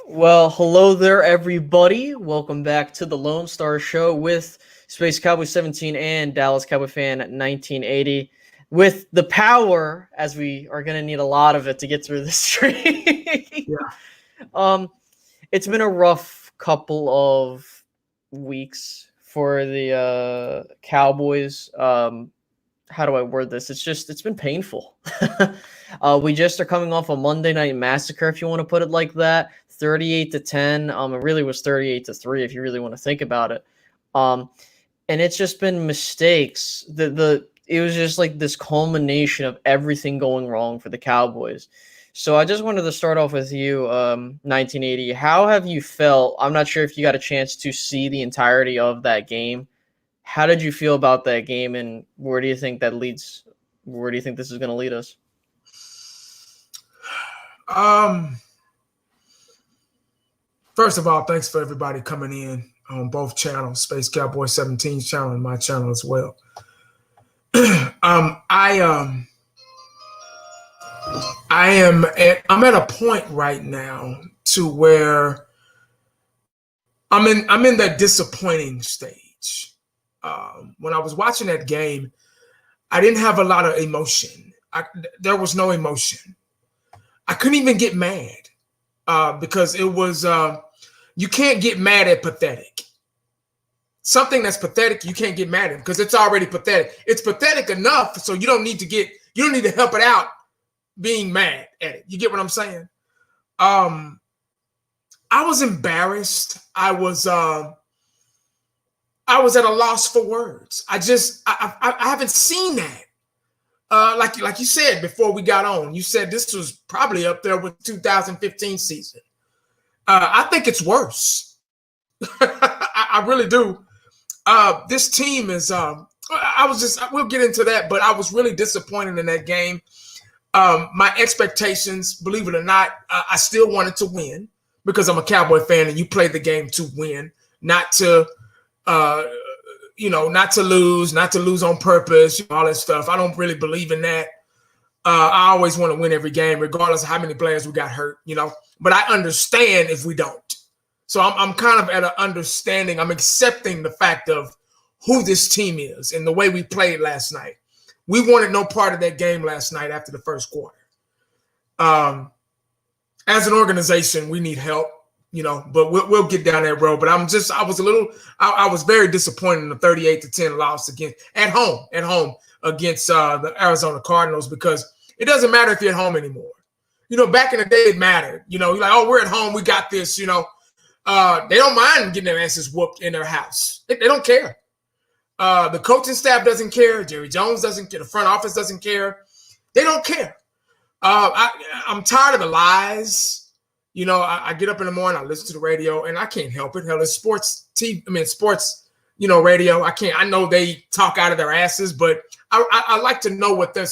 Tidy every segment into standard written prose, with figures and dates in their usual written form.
Well, hello there, everybody. Welcome back to the Lone Star Show with Space Cowboy 17 and Dallas Cowboy Fan 1980. With the power, as we are going to need a lot of it to get through this stream. Yeah. It's been a rough couple of weeks for the Cowboys. How do I word this? It's been painful. We just are coming off a Monday Night Massacre, if you want to put it like that. 38-10. It really was 38-3 if you really want to think about it. And it's just been mistakes. It was just like this culmination of everything going wrong for the Cowboys. So I just wanted to start off with you, 1980. How have you felt? I'm not sure if you got a chance to see the entirety of that game. How did you feel about that game, and where do you think that leads? Where do you think this is going to lead us? First of all, thanks for everybody coming in on both channels, Space Cowboy 17's channel and my channel as well. I'm at a point right now to where I'm in that disappointing stage. When I was watching that game, I didn't have a lot of emotion. There was no emotion. I couldn't even get mad because it was you can't get mad at pathetic. Something that's pathetic, you can't get mad at because it's already pathetic. It's pathetic enough, so you don't need to help it out being mad at it. You get what I'm saying? I was embarrassed. I was at a loss for words. I haven't seen that. Like you said before we got on, you said this was probably up there with 2015 season. I think it's worse. I really do. This team is. We'll get into that, but I was really disappointed in that game. My expectations, believe it or not, I still wanted to win because I'm a Cowboy fan, and you play the game to win, not to. Not to lose on purpose, all that stuff. I don't really believe in that. I always want to win every game, regardless of how many players we got hurt, But I understand if we don't. So I'm kind of at an understanding. I'm accepting the fact of who this team is and the way we played last night. We wanted no part of that game last night after the first quarter. As an organization, we need help. But we'll get down that road. But I was very disappointed in the 38-10 loss at home against the Arizona Cardinals because it doesn't matter if you're at home anymore. Back in the day, it mattered. You're like, oh, we're at home, we got this. They don't mind getting their asses whooped in their house. They don't care. The coaching staff doesn't care. Jerry Jones doesn't care. The front office doesn't care. They don't care. I'm tired of the lies. I get up in the morning, I listen to the radio, and I can't help it. Hell, it's sports, radio. I know they talk out of their asses, but I like to know what they're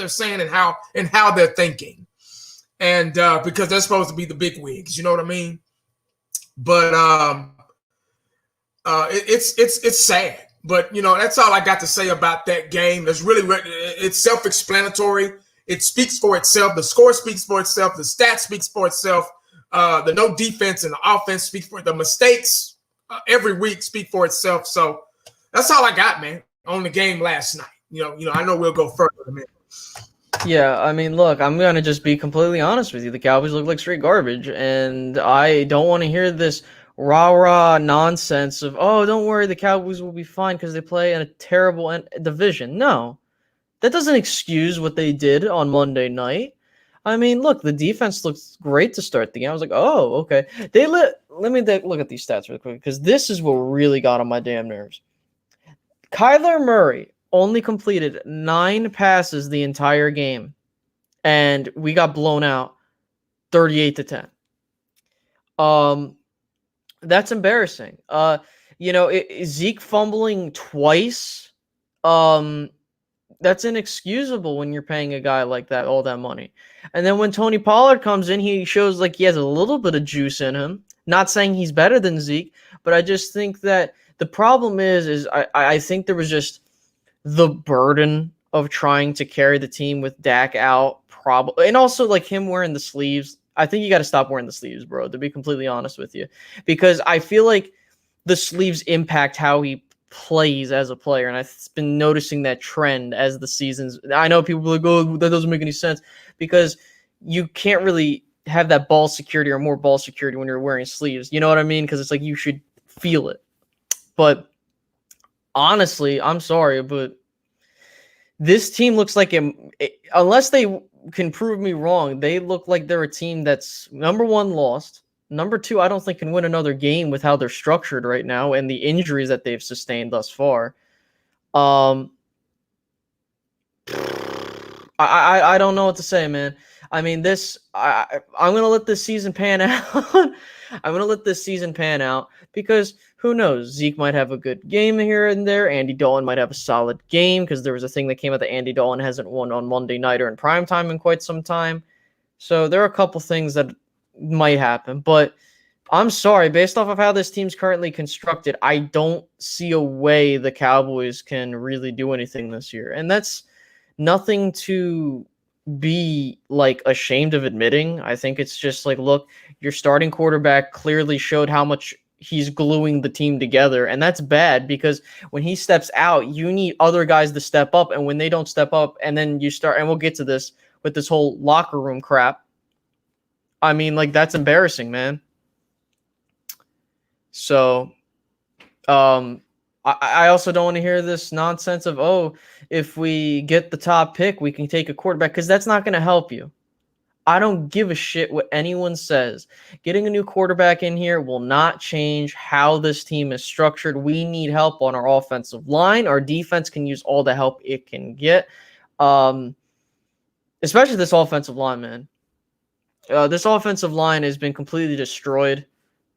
saying and how they're thinking, and because they're supposed to be the big wigs, you know what I mean? But it's sad. But that's all I got to say about that game. It's self-explanatory. It speaks for itself. The score speaks for itself. The stats speaks for itself. The no defense and the offense speak for it. The mistakes every week speak for itself. So that's all I got, man, on the game last night. I know we'll go further in a minute. Yeah, I mean, look, I'm going to just be completely honest with you. The Cowboys look like straight garbage, and I don't want to hear this rah-rah nonsense of, oh, don't worry, the Cowboys will be fine because they play in a terrible division. No, that doesn't excuse what they did on Monday night. I mean, look, the defense looks great to start the game. I was like, oh, okay. Let me look at these stats real quick because this is what really got on my damn nerves. Kyler Murray only completed 9 passes the entire game, and we got blown out 38-10. That's embarrassing. Zeke fumbling twice. That's inexcusable when you're paying a guy like that all that money. And then when Tony Pollard comes in, he shows like he has a little bit of juice in him. Not saying he's better than Zeke, but I just think that the problem is I think there was just the burden of trying to carry the team with Dak out, and also like him wearing the sleeves. I think you got to stop wearing the sleeves, bro, to be completely honest with you, because I feel like the sleeves impact how he plays as a player. And I've been noticing that trend as the seasons. I know people are like, oh, that doesn't make any sense, because you can't really have that ball security or more ball security when you're wearing sleeves. You know what I mean? Because it's like you should feel it. But honestly, I'm sorry, but this team looks like unless they can prove me wrong, they look like they're a team that's number one, lost. Number two, I don't think can win another game with how they're structured right now and the injuries that they've sustained thus far. I don't know what to say, man. I mean, I'm gonna let this season pan out. I'm gonna let this season pan out because who knows? Zeke might have a good game here and there. Andy Dalton might have a solid game because there was a thing that came out that Andy Dalton hasn't won on Monday night or in primetime in quite some time. So there are a couple things that might happen, but I'm sorry, based off of how this team's currently constructed, I don't see a way the Cowboys can really do anything this year. And that's nothing to be like ashamed of admitting. I think it's just like, look, your starting quarterback clearly showed how much he's gluing the team together. And that's bad because when he steps out, you need other guys to step up. And when they don't step up, and then you start, and we'll get to this with this whole locker room crap. I mean, like, that's embarrassing, man. So, I also don't want to hear this nonsense of, oh, if we get the top pick, we can take a quarterback, because that's not going to help you. I don't give a shit what anyone says. Getting a new quarterback in here will not change how this team is structured. We need help on our offensive line. Our defense can use all the help it can get, especially this offensive line, man. This offensive line has been completely destroyed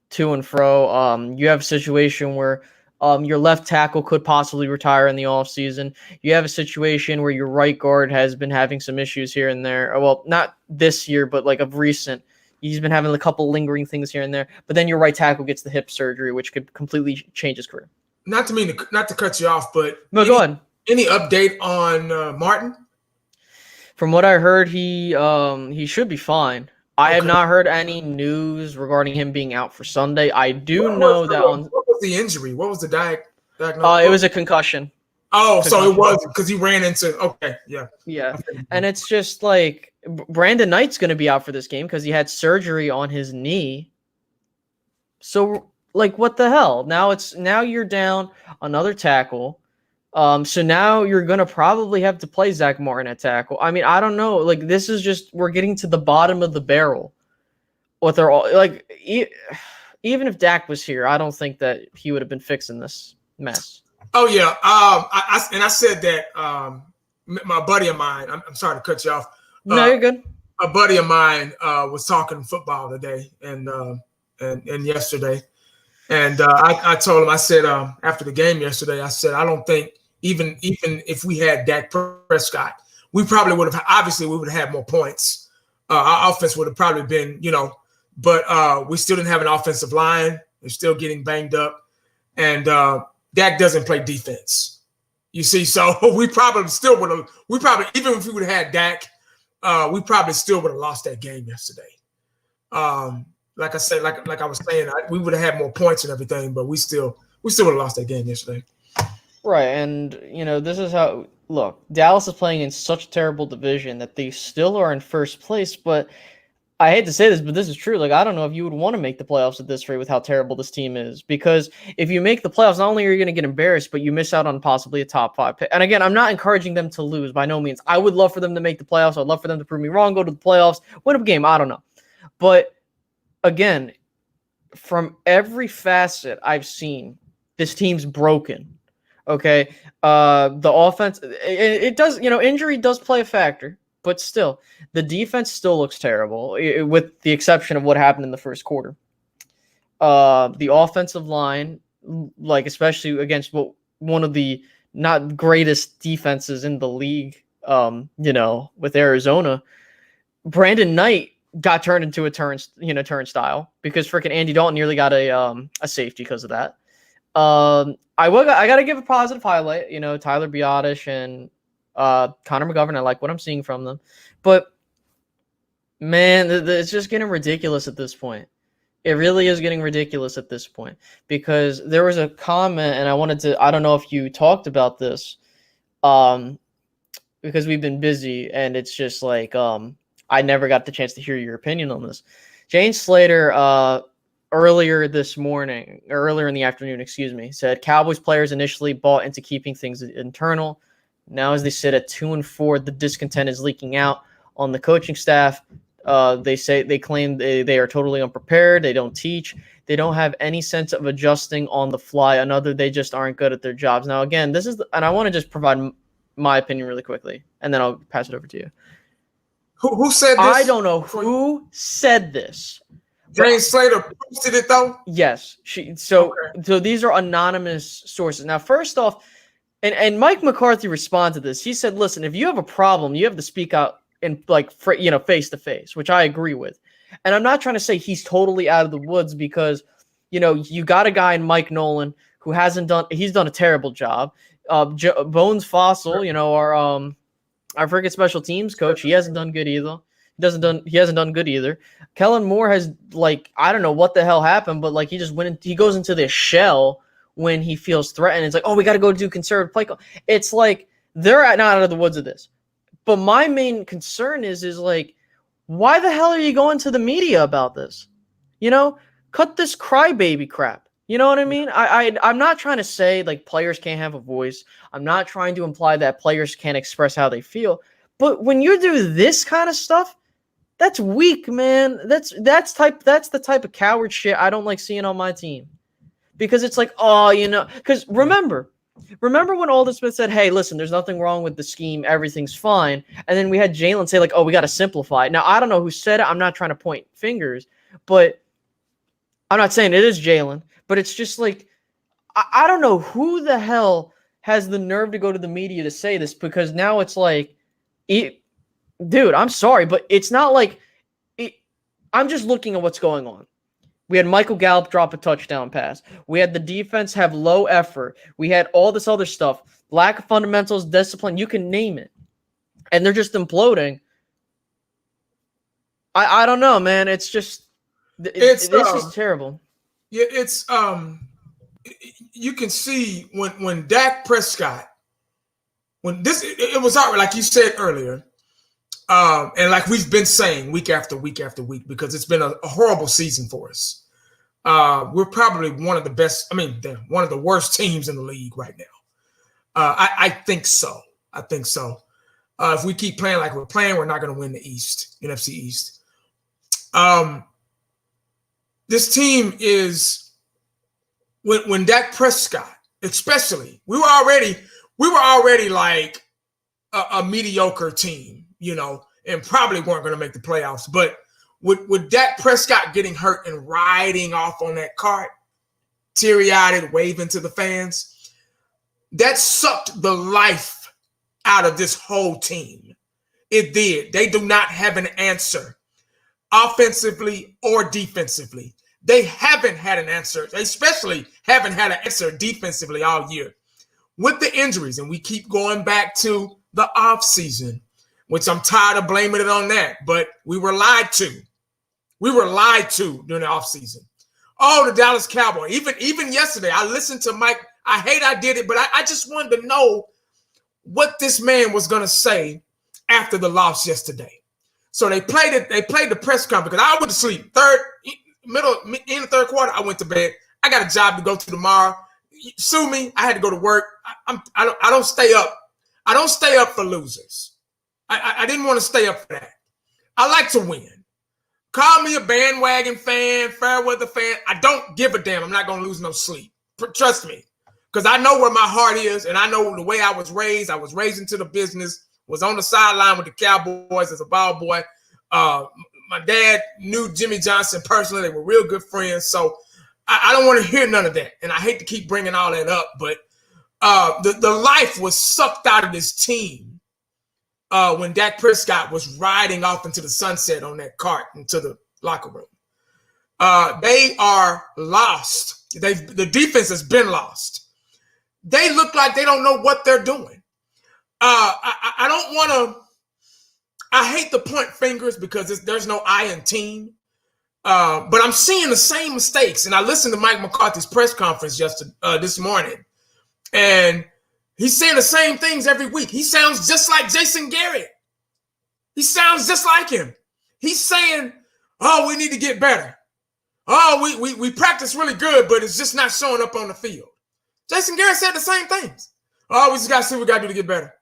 to and fro. You have a situation where your left tackle could possibly retire in the offseason. You have a situation where your right guard has been having some issues here and there. Well, not this year, but like of recent. He's been having a couple lingering things here and there. But then your right tackle gets the hip surgery, which could completely change his career. Not to cut you off, but no, go ahead. Any update on Martin? From what I heard, he should be fine. I have not heard any news regarding him being out for Sunday. I do know that what was the injury? What was the diagnosis? It was a concussion. Oh, so it was because he ran into. Okay, yeah. Yeah, and it's just like Brandon Knight's going to be out for this game because he had surgery on his knee. So, like, what the hell? Now you're down another tackle. So now you're going to probably have to play Zach Martin at tackle. I mean, I don't know. Like, this is just, we're getting to the bottom of the barrel. What they're all like, even if Dak was here, I don't think that he would have been fixing this mess. Oh yeah. I said that, my buddy of mine, I'm sorry to cut you off. No, you're good. A buddy of mine, was talking football today and yesterday. And I told him, I said, after the game yesterday, I said, I don't think even if we had Dak Prescott, we probably would have, obviously we would have had more points. Our offense would have probably been, but we still didn't have an offensive line. They're still getting banged up. And Dak doesn't play defense. You see, so we probably still would have, even if we would have had Dak, we probably still would have lost that game yesterday. Like I said, like I was saying, we would have had more points and everything, but we still would have lost that game yesterday. Right, and this is how. Look, Dallas is playing in such a terrible division that they still are in first place. But I hate to say this, but this is true. Like, I don't know if you would want to make the playoffs at this rate with how terrible this team is. Because if you make the playoffs, not only are you going to get embarrassed, but you miss out on possibly a top 5 pick. And again, I'm not encouraging them to lose by no means. I would love for them to make the playoffs. I'd love for them to prove me wrong, go to the playoffs, win a game. I don't know, but again, from every facet I've seen, this team's broken. Okay. The offense, it does, injury does play a factor, but still, the defense still looks terrible, with the exception of what happened in the first quarter. The offensive line, like, especially against one of the not greatest defenses in the league, with Arizona, Brandon Knight got turned into a turnstile because freaking Andy Dalton nearly got a safety because of that. I got to give a positive highlight, Tyler Biotish and Connor McGovern. I like what I'm seeing from them, but Man, it's just getting ridiculous at this point. It really is getting ridiculous at this point because there was a comment, and I don't know if you talked about this, um, because we've been busy, and it's just like, I never got the chance to hear your opinion on this. Jane Slater, earlier in the afternoon, excuse me, said Cowboys players initially bought into keeping things internal. Now, as they sit at 2-4, the discontent is leaking out on the coaching staff. They claim they are totally unprepared. They don't teach. They don't have any sense of adjusting on the fly. Another, they just aren't good at their jobs. Now, again, and I want to just provide my opinion really quickly, and then I'll pass it over to you. Who said this? I don't know who said this. Jane Slater posted it though. Yes, So these are anonymous sources. Now, first off, and Mike McCarthy responded to this. He said, "Listen, if you have a problem, you have to speak out in face to face," which I agree with. And I'm not trying to say he's totally out of the woods because, you got a guy in Mike Nolan who he's done a terrible job. Bones Fossil, our freaking special teams coach, he hasn't done good either. He hasn't done good either. Kellen Moore has, I don't know what the hell happened, but he goes into this shell when he feels threatened. It's like, oh, we got to go do conservative play call. It's like they're not out of the woods of this. But my main concern is why the hell are you going to the media about this? Cut this crybaby crap. You know what I mean? I'm not trying to say players can't have a voice. I'm not trying to imply that players can't express how they feel. But when you do this kind of stuff, that's weak, man. That's the type of coward shit I don't like seeing on my team. Because it's because remember when Alden Smith said, "Hey, listen, there's nothing wrong with the scheme. Everything's fine." And then we had Jalen say "Oh, we got to simplify it." Now, I don't know who said it. I'm not trying to point fingers, but I'm not saying it is Jalen, but it's just I don't know who the hell has the nerve to go to the media to say this, because now it's dude, I'm sorry, but it's not I'm just looking at what's going on. We had Michael Gallup drop a touchdown pass. We had the defense have low effort. We had all this other stuff. Lack of fundamentals, discipline, you can name it. And they're just imploding. I don't know, man. It's just this is terrible. Yeah, it's you can see when Dak Prescott, it was already, like you said earlier, and like we've been saying week after week after week, because it's been a horrible season for us. We're probably one of the worst teams in the league right now. I think so. If we keep playing like we're playing, we're not going to win the NFC East. This team is, when Dak Prescott, especially, we were already like a mediocre team, and probably weren't going to make the playoffs. But with Dak Prescott getting hurt and riding off on that cart, teary-eyed, waving to the fans, that sucked the life out of this whole team. It did. They do not have an answer, offensively or defensively. They haven't had an answer. They especially haven't had an answer defensively all year. With the injuries, and we keep going back to the offseason, which I'm tired of blaming it on that, but we were lied to. We were lied to during the offseason. Oh, the Dallas Cowboys. Even yesterday, I listened to Mike. I hate I did it, but I just wanted to know what this man was going to say after the loss yesterday. So they played the press conference, because I went to sleep. In the third quarter, I went to bed. I got a job to go to tomorrow. Sue me. I had to go to work. I don't stay up. I don't stay up for losers. I didn't want to stay up for that. I like to win. Call me a bandwagon fan, fair weather fan. I don't give a damn. I'm not going to lose no sleep. Trust me. Because I know where my heart is, and I know the way I was raised. I was raised into the business, was on the sideline with the Cowboys as a ball boy. My dad knew Jimmy Johnson personally. They were real good friends. So I don't want to hear none of that. And I hate to keep bringing all that up, but the life was sucked out of this team when Dak Prescott was riding off into the sunset on that cart into the locker room. They are lost. The defense has been lost. They look like they don't know what they're doing. I I hate to point fingers because there's no I in team. But I'm seeing the same mistakes. And I listened to Mike McCarthy's press conference this morning. And he's saying the same things every week. He sounds just like Jason Garrett. He sounds just like him. He's saying, oh, we need to get better. Oh, we practice really good, but it's just not showing up on the field. Jason Garrett said the same things. Oh, we just got to see what we got to do to get better.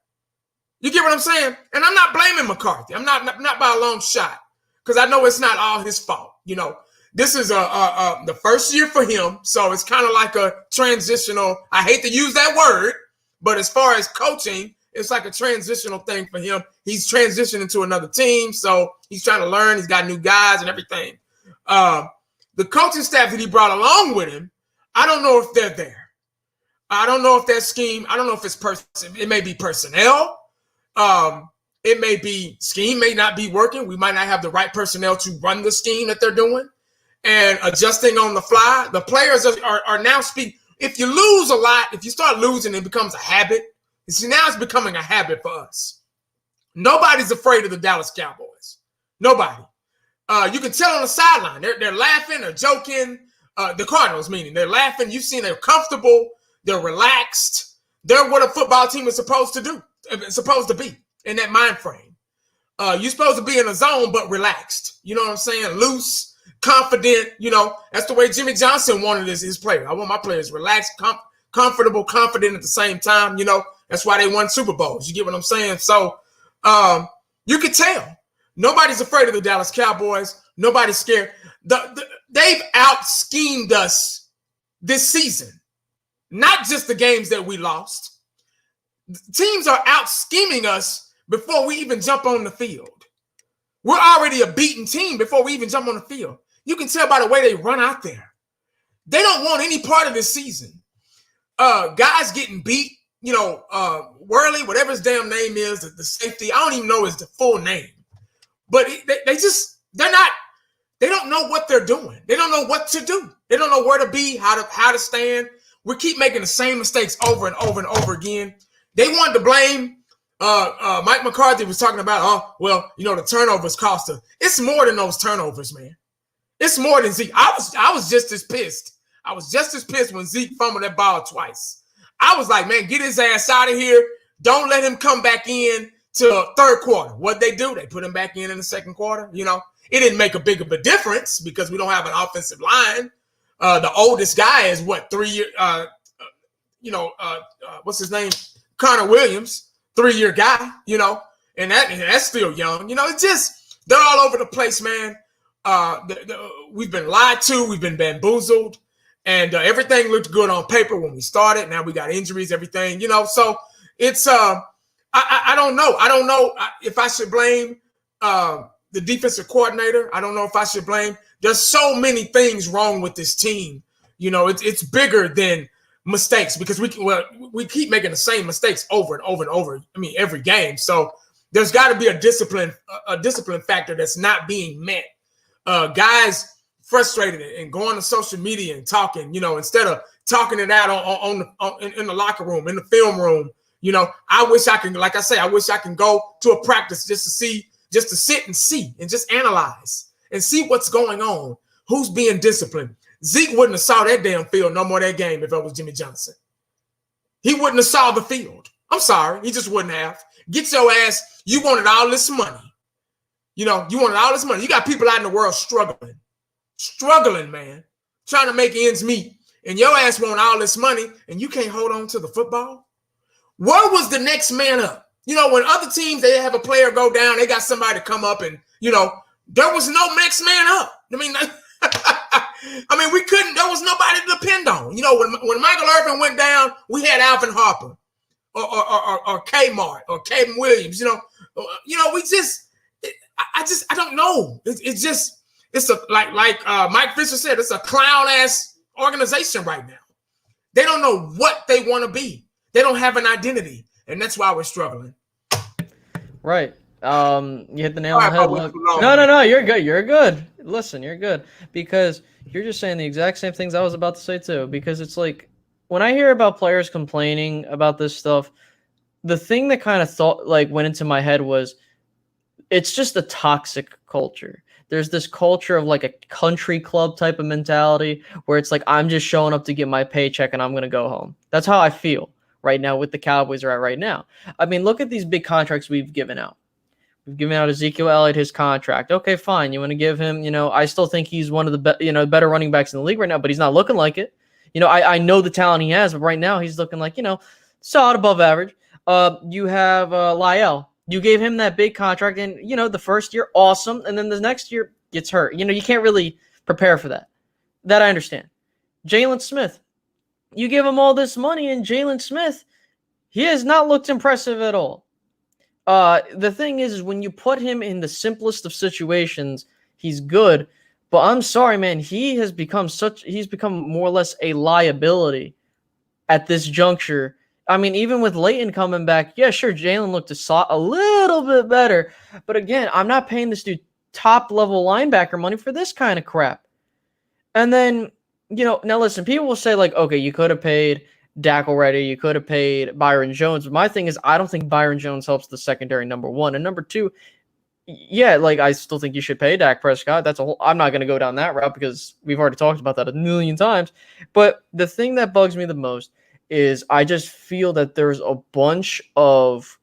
You get what I'm saying? And I'm not blaming McCarthy. I'm not by a long shot, because I know it's not all his fault. You know, this is the first year for him, so it's kind of like a transitional. I hate to use that word, but as far as coaching, it's like a transitional thing for him. He's transitioning to another team, so he's trying to learn. He's got new guys and everything. The coaching staff that he brought along with him, I don't know if they're there. I don't know if that scheme, I don't know if it's it may be personnel. It may be scheme may not be working. We might not have the right personnel to run the scheme that they're doing and adjusting on the fly. The players are now speaking. If you lose a lot, if you start losing, it becomes a habit. You see, now it's becoming a habit for us. Nobody's afraid of the Dallas Cowboys. Nobody. You can tell on the sideline. They're laughing, they're joking. The Cardinals, meaning they're laughing. You've seen they're comfortable. They're relaxed. They're what a football team is supposed to do. It's supposed to be in that mind frame. You're supposed to be in a zone, but relaxed. You know what I'm saying? Loose, confident. You know, that's the way Jimmy Johnson wanted his player. I want my players relaxed, comfortable, confident at the same time. You know, that's why they won Super Bowls. You get what I'm saying? So you can tell. Nobody's afraid of the Dallas Cowboys. Nobody's scared. They've out-schemed us this season. Not just the games that we lost. Teams are out-scheming us before we even jump on the field. We're already a beaten team before we even jump on the field. You can tell by the way they run out there. They don't want any part of this season. Guys getting beat, you know, Worley, whatever his damn name is, the safety, I don't even know his full name. But they don't know what they're doing. They don't know what to do. They don't know where to be, how to stand. We keep making the same mistakes over and over and over again. They wanted to blame Mike McCarthy was talking about, oh, well, you know, the turnovers cost us. It's more than those turnovers, man. It's more than Zeke. I was just as pissed. I was just as pissed when Zeke fumbled that ball twice. I was like, man, get his ass out of here. Don't let him come back in to third quarter. What'd they do? They put him back in the second quarter. You know, it didn't make a big of a difference because we don't have an offensive line. The oldest guy is what, 3 years? What's his name? Connor Williams, 3-year guy. You know, and that's still young. You know, it's just they're all over the place, man. We've been lied to. We've been bamboozled, and everything looked good on paper when we started. Now we got injuries, everything. You know, so it's I don't know. I don't know if I should blame the defensive coordinator. I don't know if I should blame. There's so many things wrong with this team. You know, it's bigger than mistakes because we keep making the same mistakes over and over and over. I mean, every game. So there's got to be a discipline factor that's not being met. Guys frustrated and going to social media and talking. You know, instead of talking it out in the locker room, in the film room. You know, I wish I can, like I say, I wish I can go to a practice just to sit and see and just analyze and see what's going on. Who's being disciplined? Zeke wouldn't have saw that damn field no more that game if it was Jimmy Johnson. He wouldn't have saw the field. I'm sorry. He just wouldn't have. Get your ass. You wanted all this money. You know, you wanted all this money. You got people out in the world struggling, man, trying to make ends meet. And your ass want all this money and you can't hold on to the football. Where was the next man up? You know, when other teams, they have a player go down, they got somebody to come up and, you know, there was no next man up. I mean, there was nobody to depend on. You know, when Michael Irvin went down, we had Alvin Harper or Kmart or Caden Williams, you know, I don't know. It's like Mike Fisher said, it's a clown ass organization right now. They don't know what they want to be. They don't have an identity, and that's why we're struggling. Right. You hit the nail on the head. Look. No, you're good. You're good. Listen, you're good because you're just saying the exact same things I was about to say too. Because it's like when I hear about players complaining about this stuff, the thing that kind of went into my head was it's just a toxic culture. There's this culture of like a country club type of mentality where it's like, I'm just showing up to get my paycheck and I'm going to go home. That's how I feel right now with the Cowboys are at right now. I mean, look at these big contracts we've given out. We've given out Ezekiel Elliott his contract. Okay, fine. You want to give him, I still think he's one of the better running backs in the league right now, but he's not looking like it. I know the talent he has, but right now he's looking like, solid above average. You have Lyle. You gave him that big contract, and, the first year, awesome, and then the next year gets hurt. You can't really prepare for that. That I understand. Jalen Smith. You give him all this money, and Jalen Smith, he has not looked impressive at all. The thing is when you put him in the simplest of situations, he's good. But I'm sorry, man, he's become more or less a liability at this juncture. I mean, even with Leighton coming back, yeah, sure, Jalen looked a little bit better. But again, I'm not paying this dude top-level linebacker money for this kind of crap. And then, now listen, people will say, like, okay, you could have paid Dak already, you could have paid Byron Jones. But my thing is, I don't think Byron Jones helps the secondary, number one. And number two, yeah, like, I still think you should pay Dak Prescott. I'm not going to go down that route because we've already talked about that a million times. But the thing that bugs me the most is I just feel that there's a bunch of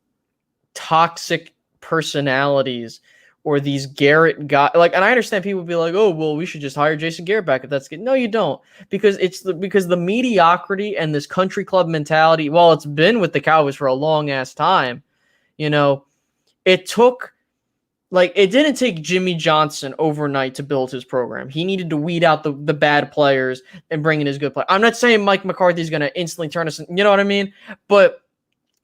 toxic personalities or these Garrett guys. Like, and I understand people be like, oh, well, we should just hire Jason Garrett back if that's good. No, you don't. Because because the mediocrity and this country club mentality, while it's been with the Cowboys for a long ass time, it took, like, it didn't take Jimmy Johnson overnight to build his program. He needed to weed out the bad players and bring in his good players. I'm not saying Mike McCarthy's going to instantly turn us, you know what I mean? But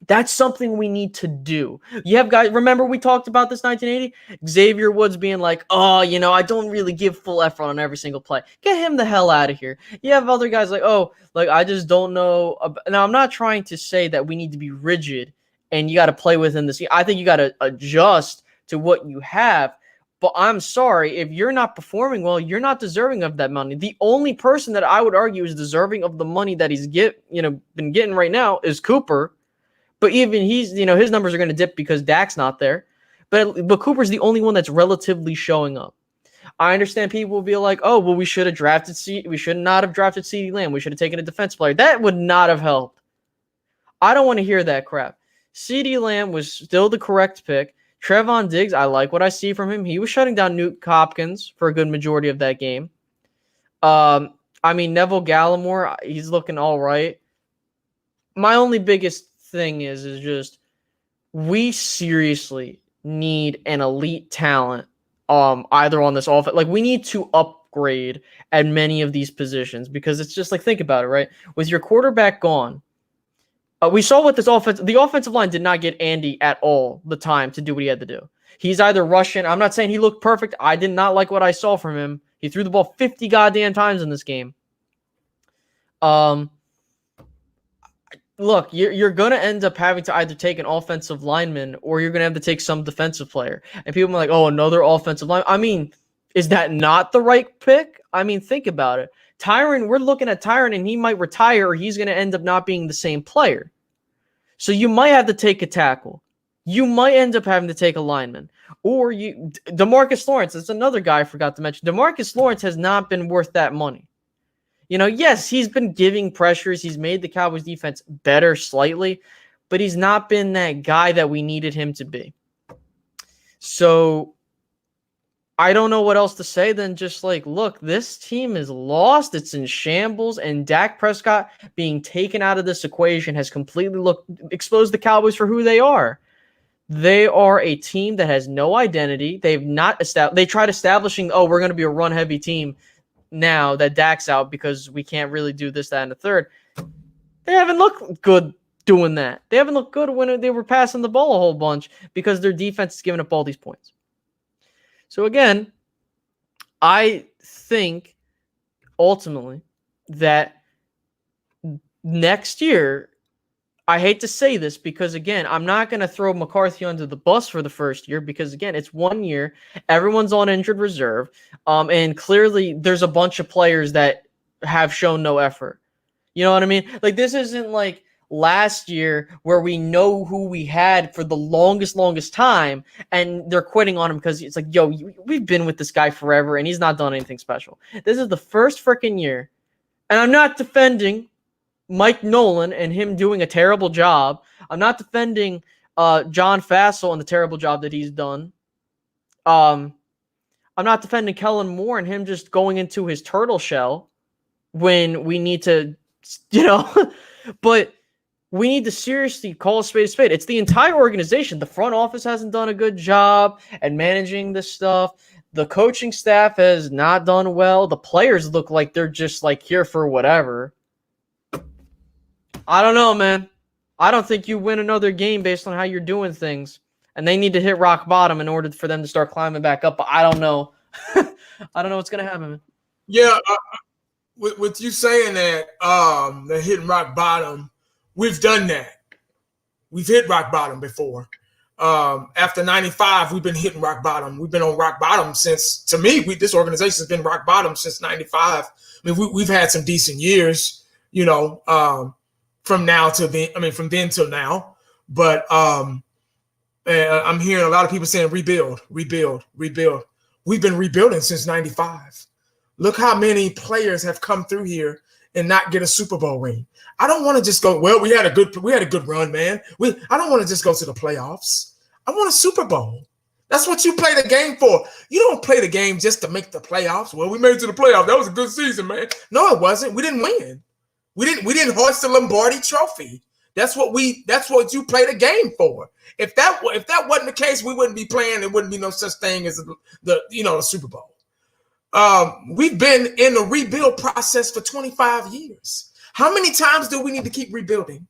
that's something we need to do. You have guys, remember we talked about this 1980? Xavier Woods being like, oh, I don't really give full effort on every single play. Get him the hell out of here. You have other guys like, oh, like, I just don't know. Now, I'm not trying to say that we need to be rigid and you got to play within the scene. I think you got to adjust to what you have. But I'm sorry, if you're not performing well, you're not deserving of that money. The only person that I would argue is deserving of the money that he's been getting right now is Cooper. But even he's, his numbers are going to dip because Dak's not there. But Cooper's the only one that's relatively showing up. I understand people will be like, oh, well, we should not have drafted CeeDee Lamb. We should have taken a defense player. That would not have helped. I don't want to hear that crap. CeeDee Lamb was still the correct pick. Trevon Diggs, I like what I see from him. He was shutting down Nuke Hopkins for a good majority of that game. Neville Gallimore, he's looking all right. My only biggest thing is just we seriously need an elite talent either on this offense. Like, we need to upgrade at many of these positions because it's just like, think about it, right? With your quarterback gone, we saw what the offensive line did not get Andy at all the time to do what he had to do. He's either rushing. I'm not saying he looked perfect. I did not like what I saw from him. He threw the ball 50 goddamn times in this game. Look, you're going to end up having to either take an offensive lineman or you're going to have to take some defensive player. And people are like, oh, another offensive line. I mean, is that not the right pick? I mean, think about it. Tyron, we're looking at Tyron and he might retire or he's going to end up not being the same player. So you might have to take a tackle. You might end up having to take a lineman. Or DeMarcus Lawrence, that's another guy I forgot to mention. DeMarcus Lawrence has not been worth that money. Yes, he's been giving pressures. He's made the Cowboys defense better slightly, but he's not been that guy that we needed him to be. So I don't know what else to say than just like, look, this team is lost. It's in shambles, and Dak Prescott being taken out of this equation has completely exposed the Cowboys for who they are. They are a team that has no identity. They tried establishing, oh, we're going to be a run-heavy team now that Dak's out because we can't really do this, that, and the third. They haven't looked good doing that. They haven't looked good when they were passing the ball a whole bunch because their defense is giving up all these points. So again, I think ultimately that next year, I hate to say this because, again, I'm not going to throw McCarthy under the bus for the first year because, again, it's 1 year. Everyone's on injured reserve. And clearly there's a bunch of players that have shown no effort. You know what I mean? Like, this isn't like last year where we know who we had for the longest time, and they're quitting on him because it's like, yo, we've been with this guy forever and he's not done anything special. This is the first freaking year, and I'm not defending Mike Nolan and him doing a terrible job. I'm not defending John Fassel and the terrible job that he's done. I'm not defending Kellen Moore and him just going into his turtle shell when we need to, but we need to seriously call a spade a spade. It's the entire organization. The front office hasn't done a good job at managing this stuff. The coaching staff has not done well. The players look like they're just like here for whatever. I don't know, man. I don't think you win another game based on how you're doing things. And they need to hit rock bottom in order for them to start climbing back up. But I don't know. I don't know what's going to happen, man. Yeah, with you saying that, they're hitting rock bottom, we've done that. We've hit rock bottom before. After 95, we've been hitting rock bottom. We've been on rock bottom since, to me, this organization has been rock bottom since 95. I mean, we've had some decent years, from now to then. I mean, from then till now. But I'm hearing a lot of people saying rebuild. We've been rebuilding since 95. Look how many players have come through here and not get a Super Bowl ring. I don't want to just go, well, we had a good run, man. I don't want to just go to the playoffs. I want a Super Bowl. That's what you play the game for. You don't play the game just to make the playoffs. Well, we made it to the playoffs. That was a good season, man. No, it wasn't. We didn't win. We didn't hoist the Lombardi trophy. That's what you play the game for. If that wasn't the case, we wouldn't be playing. There wouldn't be no such thing as the Super Bowl. We've been in the rebuild process for 25 years. How many times do we need to keep rebuilding?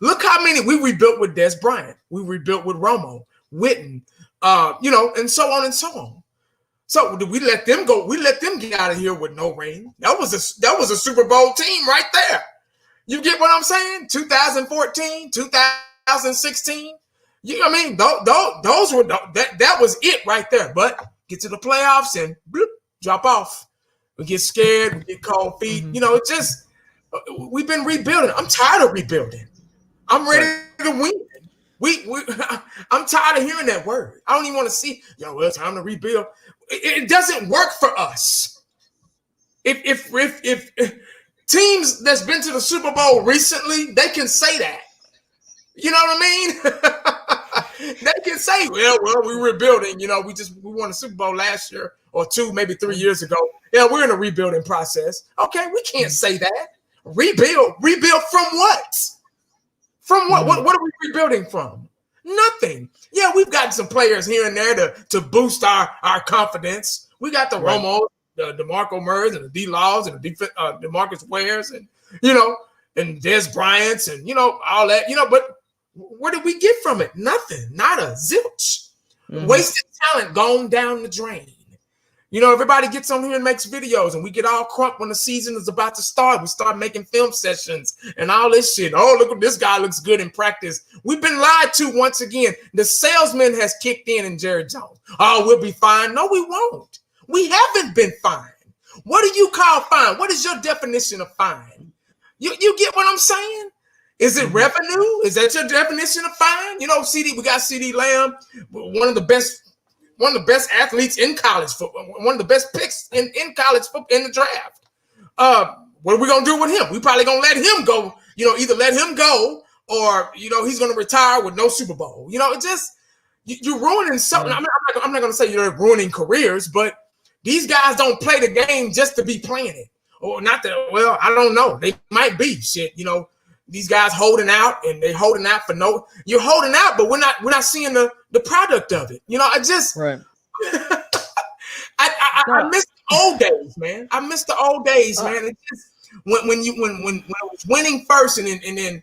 Look how many we rebuilt with Des Bryant. We rebuilt with Romo, Witten, and so on and so on. So did we let them go? We let them get out of here with no ring. That was a Super Bowl team right there. You get what I'm saying? 2014, 2016. Those were that was it right there. But get to the playoffs and bloop, drop off. We get scared. We get cold feet. Mm-hmm. It just we've been rebuilding. I'm tired of rebuilding. I'm ready to win. I'm tired of hearing that word. I don't even want to see. It's time to rebuild. It doesn't work for us. If teams that's been to the Super Bowl recently, they can say that. You know what I mean? They can say, well, we're rebuilding. We won a Super Bowl last year or two, maybe 3 years ago. Yeah, we're in a rebuilding process. Okay, we can't say that. Rebuild from what? From what? What are we rebuilding from? Nothing. Yeah, we've gotten some players here and there to boost our confidence. We got the Romo, the DeMarco Murrays, and the D-Laws, and the DeMarcus Wares, and and Des Bryant's, and all that. But where did we get from it? Nothing. Not a zilch. Mm-hmm. Wasted talent gone down the drain. Everybody gets on here and makes videos, and we get all crunk when the season is about to start. We start making film sessions and all this shit. Oh, look, this guy looks good in practice. We've been lied to once again. The salesman has kicked in Jerry Jones. Oh, we'll be fine. No, we won't. We haven't been fine. What do you call fine? What is your definition of fine? You get what I'm saying? Is it revenue? Is that your definition of fine? We got CeeDee Lamb, one of the best athletes in college football, one of the best picks in college football in the draft. What are we gonna do with him? We probably gonna let him go. Either let him go or he's gonna retire with no Super Bowl. It just you're ruining something. I'm not gonna say you're ruining careers, but these guys don't play the game just to be playing it. Or not that. Well, I don't know. They might be shit. These guys holding out, and they're holding out for no. You're holding out, but we're not seeing the product of it. I just right. I miss the old days, man. I miss the old days, man. It's just when it was winning first, and then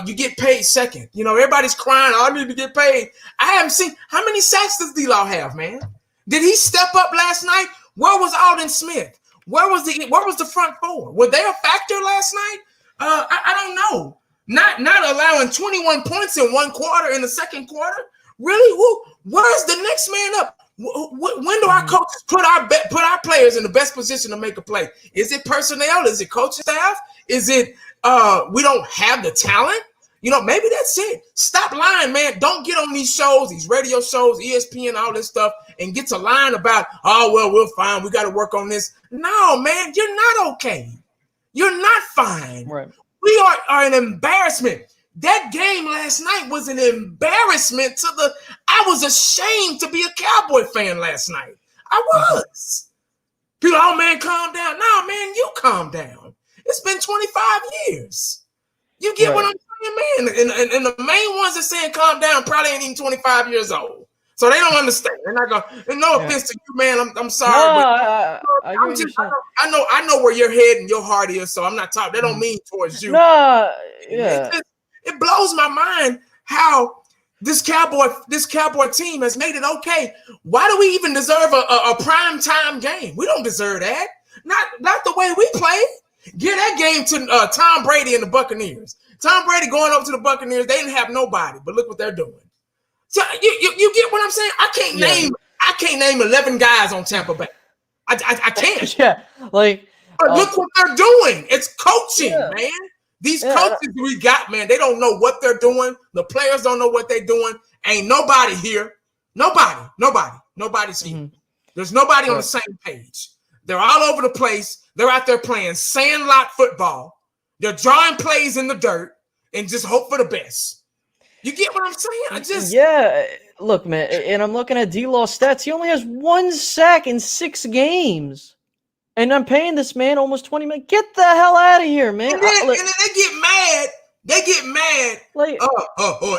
you get paid second. Everybody's crying. I need to get paid. I haven't seen how many sacks does D-Law have, man? Did he step up last night? Where was Alden Smith? Where was the front four? Were they a factor last night? I don't know. Not allowing 21 points in one quarter in the second quarter. Really? Where's the next man up? When do our coaches put our players in the best position to make a play? Is it personnel? Is it coaching staff? Is it we don't have the talent? Maybe that's it. Stop lying, man. Don't get on these shows, these radio shows, ESPN, all this stuff, and get to lying about, oh, well, we're fine. We got to work on this. No, man, you're not okay. You're not fine. Right. We are an embarrassment. That game last night was an embarrassment I was ashamed to be a Cowboy fan last night. I was. People, oh, man, calm down. No, man, you calm down. It's been 25 years. You get what I'm saying, man? And the main ones that saying calm down probably ain't even 25 years old. So they don't understand. They're not going, and no offense to you, man. I'm sorry. No, I know where your head and your heart is, so I'm not talking. That don't mean towards you. No, yeah. It blows my mind how this Cowboy team has made it okay. Why do we even deserve a prime time game? We don't deserve that. Not the way we play. Give that game to Tom Brady and the Buccaneers. Tom Brady going over to the Buccaneers, they didn't have nobody, but look what they're doing. So you get what I'm saying? I can't name 11 guys on Tampa Bay. I can't. Yeah, like. But look what they're doing. It's coaching, man. These coaches we got, man, they don't know what they're doing. The players don't know what they're doing. Ain't nobody here. Nobody's here. There's nobody on the same page. They're all over the place. They're out there playing sandlot football. They're drawing plays in the dirt and just hope for the best. You get what I'm saying? Look, man, and I'm looking at D-Law's stats. He only has 1 sack in 6 games. And I'm paying this man almost $20 million. Get the hell out of here, man. And then they get mad. Like,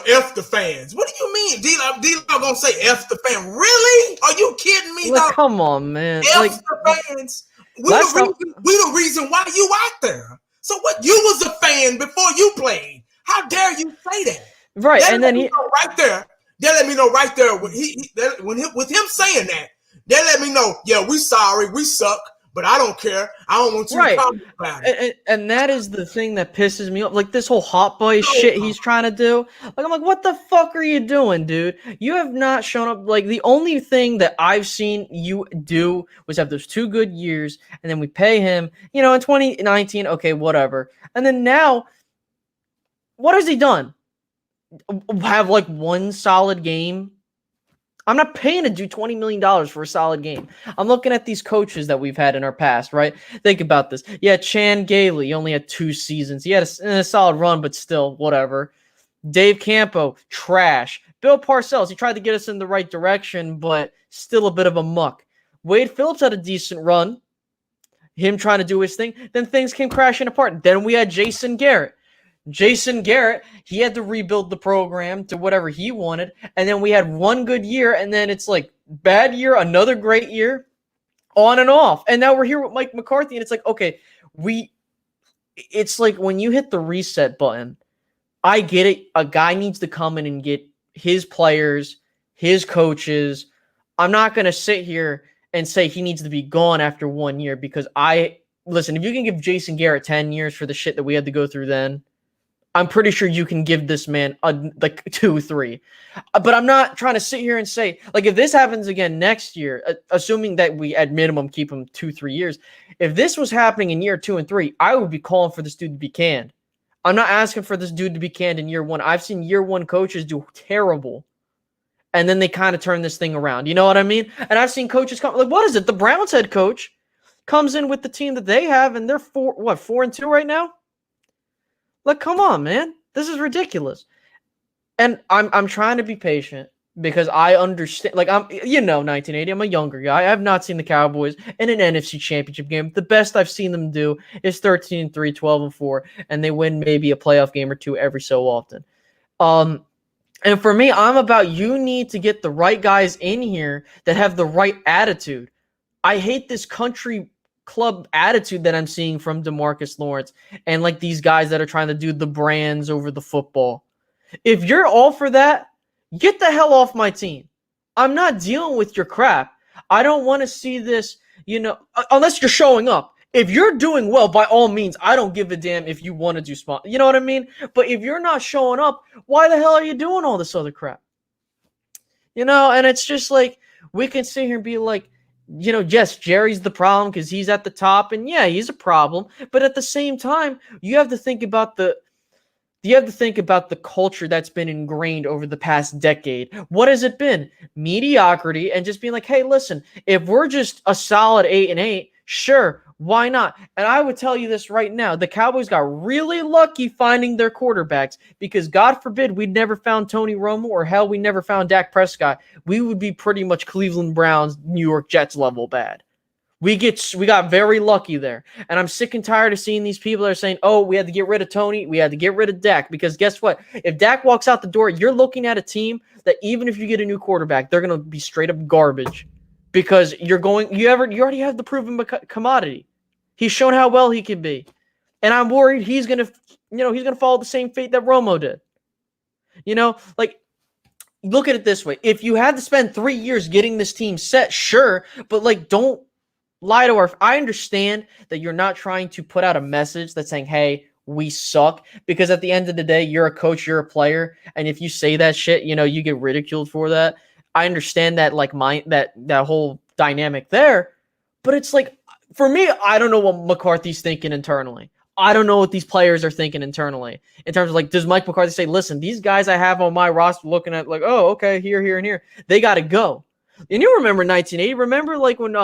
F the fans. What do you mean? D-Law gonna say F the fan? Really? Are you kidding me? Like, come on, man. F the fans. We the reason why you out there. So what? You was a fan before you played. How dare you say that? Right, and then he right there. They let me know right there with him saying that. They let me know. Yeah, we sorry, we suck. But I don't care. I don't want you to comment about it. And that is the thing that pisses me off. Like this whole hot boy shit he's trying to do. Like I'm like, what the fuck are you doing, dude? You have not shown up. Like the only thing that I've seen you do was have those 2 good years, and then we pay him, in 2019, okay, whatever. And then now, what has he done? Have like 1 solid game? I'm not paying a dude $20 million for a solid game. I'm looking at these coaches that we've had in our past, right? Think about this. Yeah, Chan Gailey only had 2 seasons. He had a solid run, but still, whatever. Dave Campo, trash. Bill Parcells, he tried to get us in the right direction, but still a bit of a muck. Wade Phillips had a decent run. Him trying to do his thing. Then things came crashing apart. Then we had Jason Garrett. He had to rebuild the program to whatever he wanted. And then we had 1 good year, and then it's like bad year, another great year, on and off. And now we're here with Mike McCarthy, and it's like, okay, it's like when you hit the reset button, I get it. A guy needs to come in and get his players, his coaches. I'm not going to sit here and say he needs to be gone after 1 year because listen, if you can give Jason Garrett 10 years for the shit that we had to go through then, I'm pretty sure you can give this man like 2, 3. But I'm not trying to sit here and say, like, if this happens again next year, assuming that we at minimum keep him 2, 3 years, if this was happening in year 2 and 3, I would be calling for this dude to be canned. I'm not asking for this dude to be canned in year 1. I've seen year 1 coaches do terrible, and then they kind of turn this thing around. You know what I mean? And I've seen coaches come, like, what is it? The Browns head coach comes in with the team that they have, and they're 4-2 right now? Like, come on, man. This is ridiculous. And I'm trying to be patient because I understand. Like, 1980, I'm a younger guy. I have not seen the Cowboys in an NFC championship game. The best I've seen them do is 13-3, 12-4, and they win maybe a playoff game or 2 every so often. And for me, I'm about you need to get the right guys in here that have the right attitude. I hate this country club attitude that I'm seeing from DeMarcus Lawrence and like these guys that are trying to do the brands over the football. If you're all for that, get the hell off my team. I'm not dealing with your crap. I don't want to see this, unless you're showing up. If you're doing well, by all means, I don't give a damn if you want to do spot. You know what I mean? But if you're not showing up, why the hell are you doing all this other crap? And it's just like, we can sit here and be like, yes, Jerry's the problem because he's at the top, and yeah, he's a problem. But at the same time, you have to think about the you have to think about the culture that's been ingrained over the past decade. What has it been? Mediocrity, and just being like, hey, listen, if we're just a solid 8-8, sure, why not? And I would tell you this right now. The Cowboys got really lucky finding their quarterbacks, because God forbid we'd never found Tony Romo, or hell, we never found Dak Prescott. We would be pretty much Cleveland Browns, New York Jets level bad. We got very lucky there. And I'm sick and tired of seeing these people that are saying, oh, we had to get rid of Tony, we had to get rid of Dak. Because guess what? If Dak walks out the door, you're looking at a team that even if you get a new quarterback, they're going to be straight up garbage. Because you already have the proven commodity. He's shown how well he can be. And I'm worried he's going to follow the same fate that Romo did. Like, look at it this way. If you had to spend 3 years getting this team set, sure, but like, don't lie to I understand that you're not trying to put out a message that's saying, hey, we suck, because at the end of the day, you're a coach, you're a player, and if you say that shit, you get ridiculed for that. I understand that, like, that whole dynamic there, but it's like, for me, I don't know what McCarthy's thinking internally. I don't know what these players are thinking internally in terms of, like, does Mike McCarthy say, listen, these guys I have on my roster looking at, like, oh, okay, here, and here, they got to go. And you remember 1980? Remember, like, when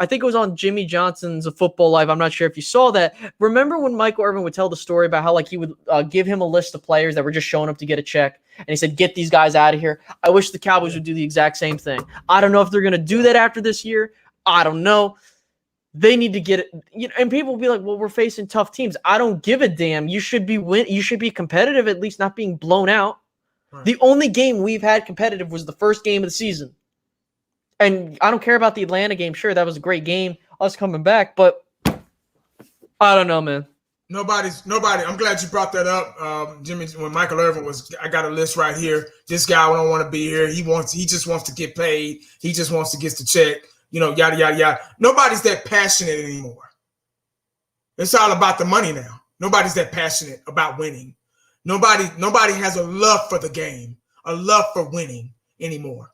I think it was on Jimmy Johnson's Football Live. I'm not sure if you saw that. Remember when Michael Irvin would tell the story about how, like, he would give him a list of players that were just showing up to get a check, and he said, get these guys out of here. I wish the Cowboys would do the exact same thing. I don't know if they're going to do that after this year. I don't know. They need to get it. And people will be like, well, we're facing tough teams. I don't give a damn. You should be You should be competitive, at least not being blown out. Right. The only game we've had competitive was the first game of the season. And I don't care about the Atlanta game. Sure, that was a great game, us coming back, but I don't know, man. Nobody. I'm glad you brought that up, Jimmy. When Michael Irvin I got a list right here. This guy don't want to be here. He just wants to get paid. He just wants to get the check. Yada yada yada. Nobody's that passionate anymore. It's all about the money now. Nobody's that passionate about winning. Nobody has a love for the game, a love for winning anymore.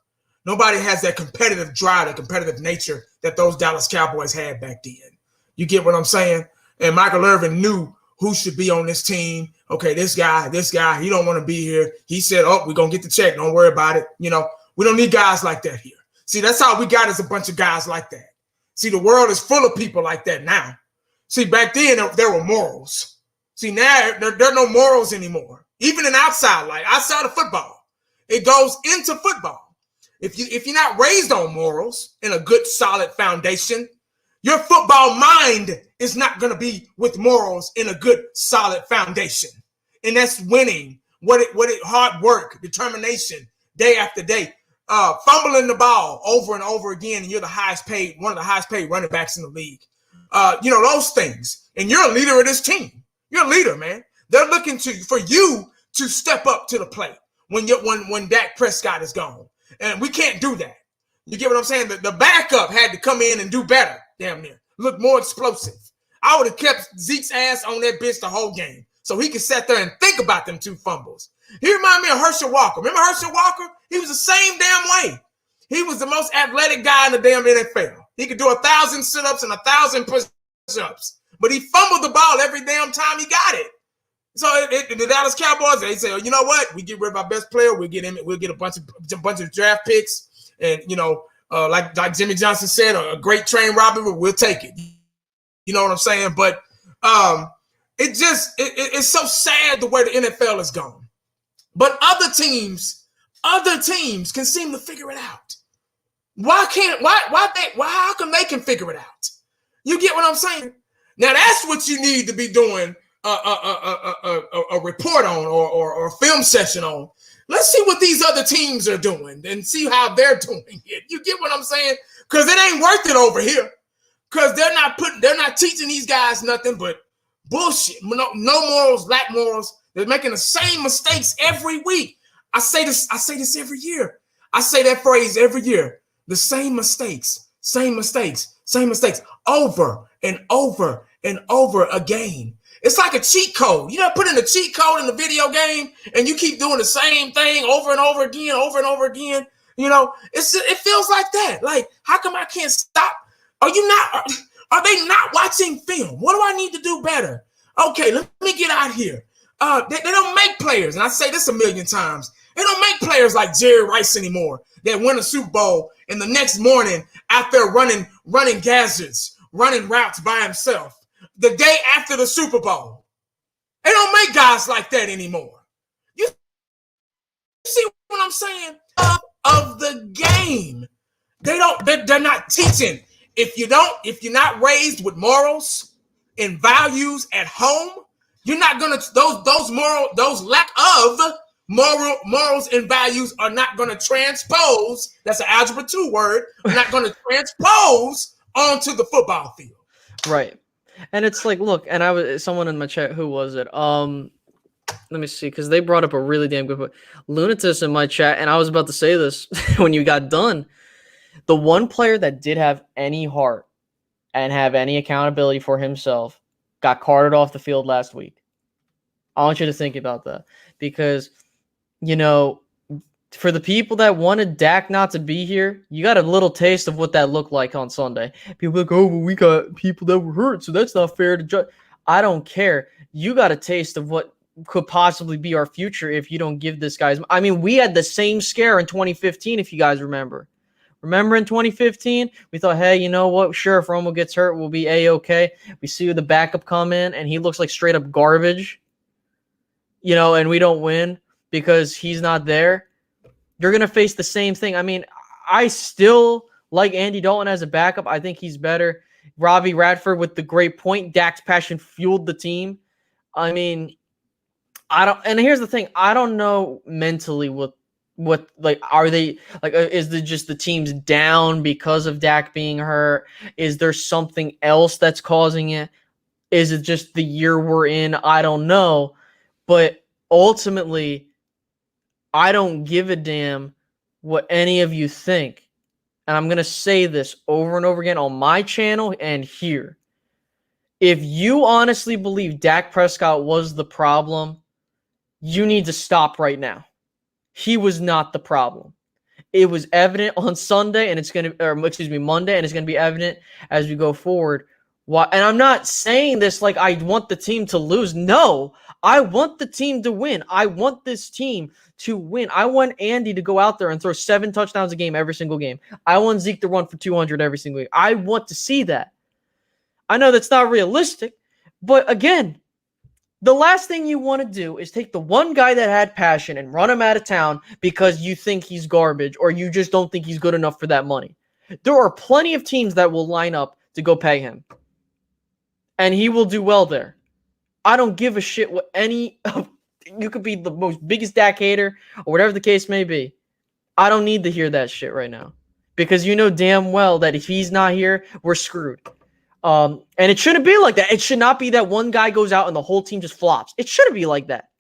Nobody has that competitive drive, that competitive nature that those Dallas Cowboys had back then. You get what I'm saying? And Michael Irvin knew who should be on this team. Okay, this guy, he don't want to be here. He said, oh, we're going to get the check. Don't worry about it. We don't need guys like that here. See, that's all we got is a bunch of guys like that. See, the world is full of people like that now. See, back then, there were morals. See, now there are no morals anymore. Even in outside of football. It goes into football. If you're not raised on morals and a good solid foundation, your football mind is not going to be with morals in a good solid foundation. And that's winning. Hard work, determination, day after day, fumbling the ball over and over again, and you're one of the highest paid running backs in the league. Those things. And you're a leader of this team. You're a leader, man. They're looking for you to step up to the plate when Dak Prescott is gone. And we can't do that. You get what I'm saying? The backup had to come in and do better, damn near. Look more explosive. I would have kept Zeke's ass on that bitch the whole game so he could sit there and think about them 2 fumbles. He reminded me of Herschel Walker. Remember Herschel Walker? He was the same damn way. He was the most athletic guy in the damn NFL. He could do 1,000 sit-ups and 1,000 push-ups. But he fumbled the ball every damn time he got it. So the Dallas Cowboys, they say, you know what? We get rid of our best player. We'll get a bunch of draft picks, and like Jimmy Johnson said, a great train robbery. We'll take it. You know what I'm saying? But it's so sad the way the NFL has gone. But other teams can seem to figure it out. How come they can figure it out? You get what I'm saying? Now that's what you need to be doing. A report on or a film session on. Let's see what these other teams are doing and see how they're doing it. You get what I'm saying? Because it ain't worth it over here. Because they're not teaching these guys nothing but bullshit. No morals, lack morals. They're making the same mistakes every week. I say this every year. I say that phrase every year. The same mistakes, over and over and over again. It's like a cheat code. Put in a cheat code in the video game and you keep doing the same thing over and over again. It feels like that. Like, how come I can't stop? Are they not watching film? What do I need to do better? Okay, let me get out here. They don't make players, and I say this a million times. They don't make players like Jerry Rice anymore that win a Super Bowl and the next morning out there running gadgets, running routes by himself. The day after the Super Bowl, they don't make guys like that anymore. You see what I'm saying? Of the game, they're not teaching. If you're not raised with morals and values at home, you're not gonna those lack of morals and values are not gonna transpose. That's an algebra 2 word. Are not gonna transpose onto the football field. Right. And it's like, look, and I was someone in my chat. Who was it? Let me see, because they brought up a really damn good point. Lunatus in my chat, and I was about to say this when you got done. The one player that did have any heart and have any accountability for himself got carted off the field last week. I want you to think about that, because, you know, for the people that wanted Dak not to be here, you got a little taste of what that looked like on Sunday. People are like, oh, well, we got people that were hurt, so that's not fair to judge. I don't care. You got a taste of what could possibly be our future if you don't give this guy's. I mean, we had the same scare in 2015, if you guys remember. Remember in 2015, we thought, hey, you know what? Sure, if Romo gets hurt, we'll be A-okay. We see the backup come in, and he looks like straight up garbage, you know, and we don't win because he's not there. You're going to face the same thing. I mean, I still like Andy Dalton as a backup. I think he's better. Robbie Radford with the great point. Dak's passion fueled the team. I mean, and here's the thing. I don't know mentally what like, are they like, is just the team's down because of Dak being hurt? Is there something else that's causing it? Is it just the year we're in? I don't know. But ultimately, I don't give a damn what any of you think. And I'm going to say this over and over again on my channel and here. If you honestly believe Dak Prescott was the problem, you need to stop right now. He was not the problem. It was evident on Sunday, and it's going to, or excuse me, Monday, and it's going to be evident as we go forward. Why? And I'm not saying this like I want the team to lose. No, I want the team to win. I want this team to win. I want Andy to go out there and throw 7 touchdowns a game every single game. I want Zeke to run for 200 every single game. I want to see that. I know that's not realistic, but again, the last thing you want to do is take the one guy that had passion and run him out of town because you think he's garbage or you just don't think he's good enough for that money. There are plenty of teams that will line up to go pay him, and he will do well there. I don't give a shit what you could be the most biggest Dak hater or whatever the case may be. I don't need to hear that shit right now because you know damn well that if he's not here, we're screwed. And it shouldn't be like that. It should not be that one guy goes out and the whole team just flops. It shouldn't be like that.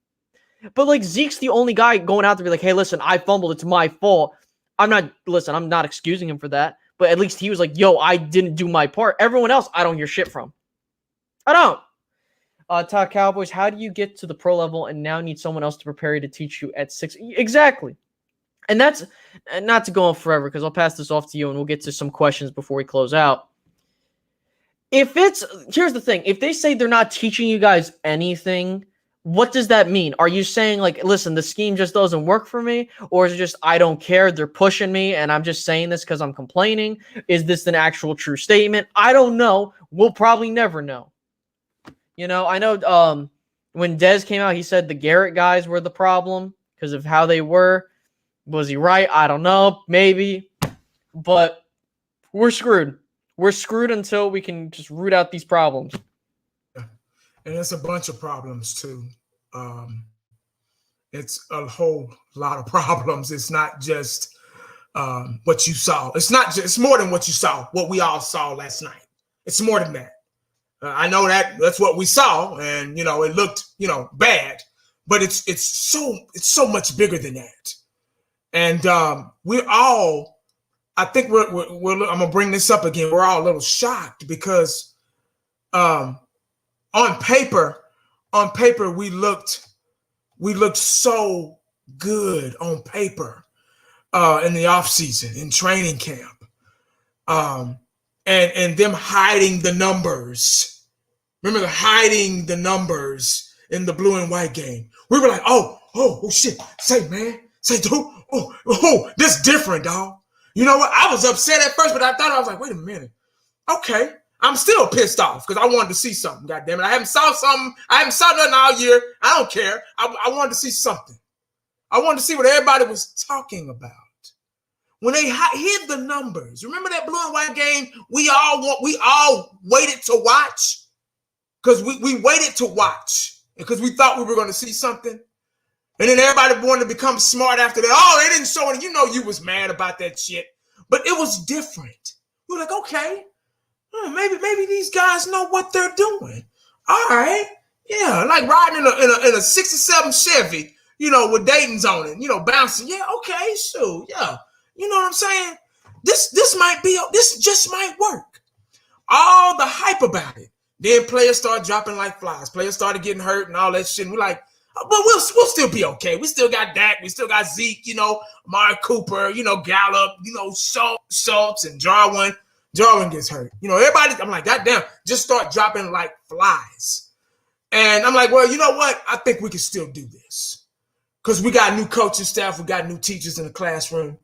But like Zeke's the only guy going out to be like, hey, listen, I fumbled. It's my fault. I'm not excusing him for that. But at least he was like, yo, I didn't do my part. Everyone else, I don't hear shit from. I don't. Talk Cowboys, how do you get to the pro level and now need someone else to prepare you to teach you at 6? Exactly. And that's not to go on forever because I'll pass this off to you and we'll get to some questions before we close out. Here's the thing. If they say they're not teaching you guys anything, what does that mean? Are you saying like, listen, the scheme just doesn't work for me? Or is it just, I don't care, they're pushing me and I'm just saying this because I'm complaining? Is this an actual true statement? I don't know. We'll probably never know. You know, I know when Dez came out, he said the Garrett guys were the problem because of how they were. Was he right? I don't know. Maybe. But we're screwed. We're screwed until we can just root out these problems. And it's a bunch of problems, too. It's a whole lot of problems. It's not just what you saw. It's more than what you saw, what we all saw last night. It's more than that. I know that's what we saw, and, you know, it looked, you know, bad. But it's so much bigger than that. And we're all, I think I'm gonna bring this up again. We're all a little shocked because on paper we looked so good on paper in the offseason, in training camp, and them hiding the numbers. Remember hiding the numbers in the blue and white game. We were like, oh shit. Say, man. Say, dude. Oh, this different, dog. You know what? I was upset at first, but I was like, wait a minute. Okay. I'm still pissed off because I wanted to see something. God damn it. I haven't saw something. I haven't saw nothing all year. I don't care. I wanted to see something. I wanted to see what everybody was talking about. When they hid the numbers, remember that blue and white game? We all waited to watch because we waited to watch because we thought we were going to see something. And then everybody wanted to become smart after that. Oh, they didn't show it. You know you was mad about that shit. But it was different. We were like, okay, maybe these guys know what they're doing. All right. Yeah, like riding in a 67 Chevy, with Dayton's on it, bouncing. Yeah, okay, sure, yeah. You know what I'm saying? This just might work. All the hype about it. Then players start dropping like flies. Players started getting hurt and all that shit. And we're like, but we'll still be okay. We still got Dak. We still got Zeke, Amari Cooper, Gallup, Schultz and Jarwin. Jarwin gets hurt. Everybody, I'm like, goddamn, just start dropping like flies. And I'm like, well, you know what? I think we can still do this. Because we got new coaching staff. We got new teachers in the classroom.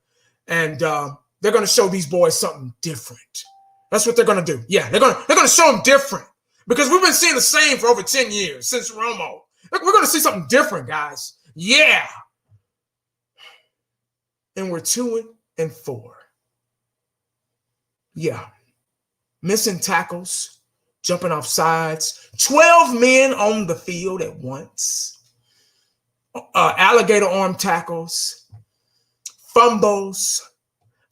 And they're going to show these boys something different. That's what they're going to do. Yeah, they're going to show them different. Because we've been seeing the same for over 10 years since Romo. We're going to see something different, guys. Yeah. And we're 2-4. Yeah. Missing tackles, jumping off sides, 12 men on the field at once, alligator arm tackles, fumbles,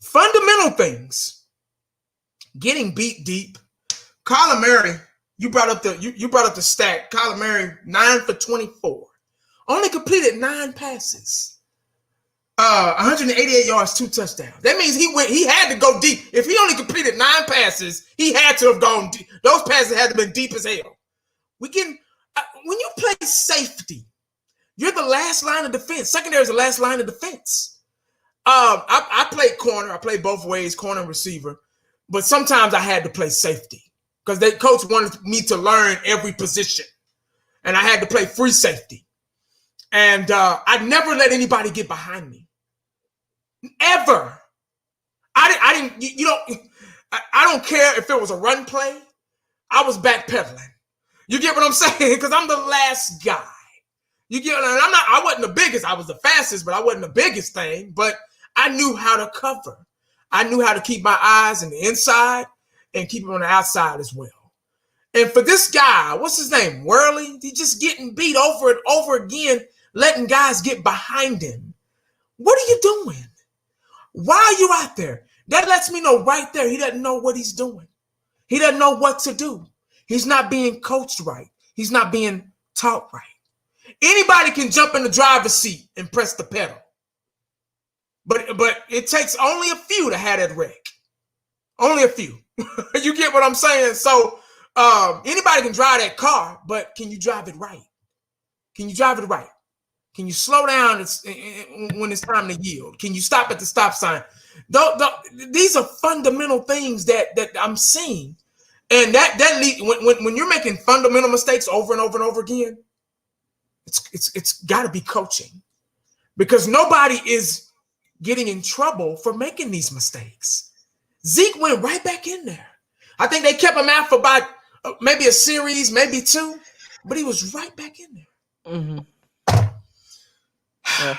fundamental things, getting beat deep. Kyler Murray, you brought up the stat. Kyler Murray, 9 for 24, only completed 9 passes. 188 yards, 2 touchdowns. That means he had to go deep. If he only completed 9 passes, he had to have gone deep. Those passes had to have been deep as hell. When you play safety, you're the last line of defense. Secondary is the last line of defense. I played corner. I played both ways, corner and receiver. But sometimes I had to play safety because the coach wanted me to learn every position. And I had to play free safety. And I never let anybody get behind me. Ever. I don't care if it was a run play. I was backpedaling. You get what I'm saying? Because I'm the last guy. You get what I wasn't the biggest. I was the fastest, but I wasn't the biggest thing. But I knew how to cover. I knew how to keep my eyes on the inside and keep them on the outside as well. And for this guy, what's his name? Worley? He's just getting beat over and over again, letting guys get behind him. What are you doing? Why are you out there? That lets me know right there he doesn't know what he's doing. He doesn't know what to do. He's not being coached right. He's not being taught right. Anybody can jump in the driver's seat and press the pedal. But it takes only a few to have that wreck. Only a few. You get what I'm saying? So anybody can drive that car, but can you drive it right? Can you drive it right? Can you slow down when it's time to yield? Can you stop at the stop sign? These are fundamental things that I'm seeing. And when you're making fundamental mistakes over and over and over again, it's got to be coaching. Because nobody is getting in trouble for making these mistakes. Zeke went right back in there. I think they kept him out for about maybe a series, maybe 2, but he was right back in there. Mm-hmm. Yeah.